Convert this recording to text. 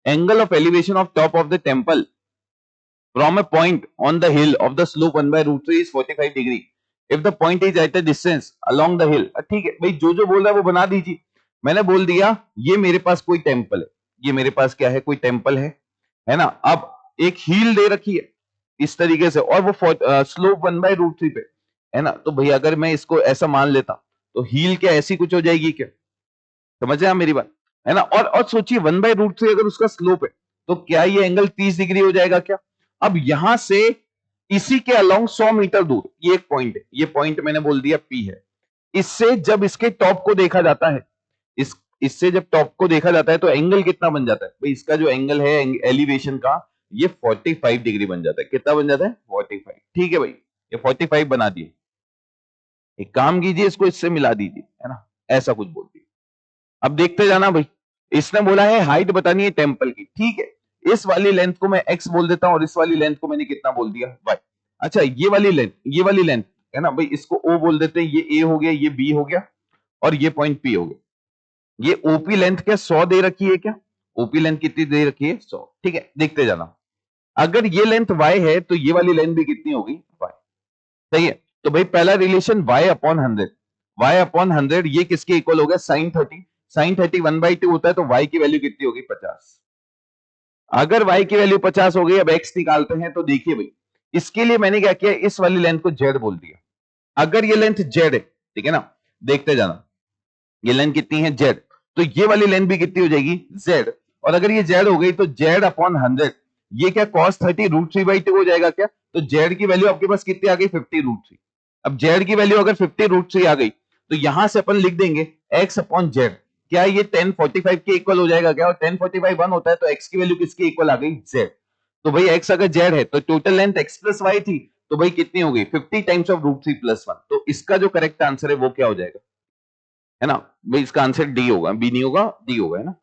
Angle of elevation of top of the temple from a point on the hill of the slope 1 by root 3 is 45 degree if the point is at a distance along the hill। ठीक है भाई, जो बोल रहा है वो बना दीजिए। मैंने बोल दिया ये मेरे पास कोई टेम्पल है, ये मेरे पास क्या है, कोई टेम्पल है ना। अब एक हील दे रखी है इस तरीके से और वो स्लोप 1 by root 3 पे है ना। तो भाई अगर मैं इसको ऐसा मान लेता तो हील क्या ऐसी कुछ हो जाएगी क्या? समझ रहे हैं मेरी बात, है ना। और सोचिए 1 by root 3 अगर उसका स्लोप है तो क्या ये एंगल 30 डिग्री हो जाएगा क्या? अब यहां से इसी के अलोंग 100 मीटर दूर ये एक पॉइंट है, ये पॉइंट मैंने बोल दिया P है। इससे जब इसके टॉप को देखा जाता है, इससे जब टॉप को देखा जाता है तो एंगल कितना बन जाता है भाई? इसका जो एंगल है एलिवेशन का ये 45 डिग्री बन जाता है। कितना बन जाता है? 45। ठीक है भाई, ये 45 बना दिए। एक काम कीजिए, इसको इससे मिला दीजिए, है ना, ऐसा कुछ बोल दिए। अब देखते जाना भाई, इसने बोला है हाइट बतानी है टेम्पल की। ठीक है, इस वाली लेंथ को मैं x बोल देता हूं और इस वाली लेंथ को मैंने कितना बोल दिया? y। अच्छा, ये वाली लेंथ है ना भाई, इसको o बोल देते हैं। ये a हो गया, ये b हो गया और ये पॉइंट p हो गया। ये OP लेंथ क्या 100 दे रखी है क्या? OP लेंथ कितनी दे रखी है? 100। ठीक है, देखते जाना। अगर ये लेंथ y है तो ये वाली लेंथ भी कितनी होगी? y। सही है, तो भाई पहला relation y upon 100, y upon 100 ये किसके इक्वल हो गया? sin 30। sin 30 1/2 होता है तो y की वैल्यू कितनी होगी? 50। अगर y की वैल्यू 50 हो गई, अब x निकालते हैं। तो देखिए भाई, इसके लिए मैंने क्या किया, इस वाली लेंथ को z बोल दिया। अगर ये लेंथ z है, ठीक है ना, देखते जाना, ये लेंथ कितनी है? z। तो ये वाली लेंथ भी कितनी हो जाएगी? z। और अगर ये z हो गई तो z अपॉन 100 ये क्या cos 30 √3/2 हो जाएगा क्या? तो z की वैल्यू आपके पास कितनी आ गई? 50√3। अब z की वैल्यू अगर 50√3 आ गई तो यहां से अपन लिख देंगे x अपॉन z। क्या ये 1045 के इक्वल हो जाएगा क्या? और 1045 1 होता है तो x की वैल्यू किसके इक्वल आ गई? z। तो भाई x अगर z है तो total length x plus y थी, तो भाई कितनी हो गई? 50 टाइम्स ऑफ √3 प्लस 1। तो इसका जो करेक्ट आंसर है वो क्या हो जाएगा, है ना भाई? इसका आंसर डी होगा, बी नहीं होगा, डी होगा, है ना।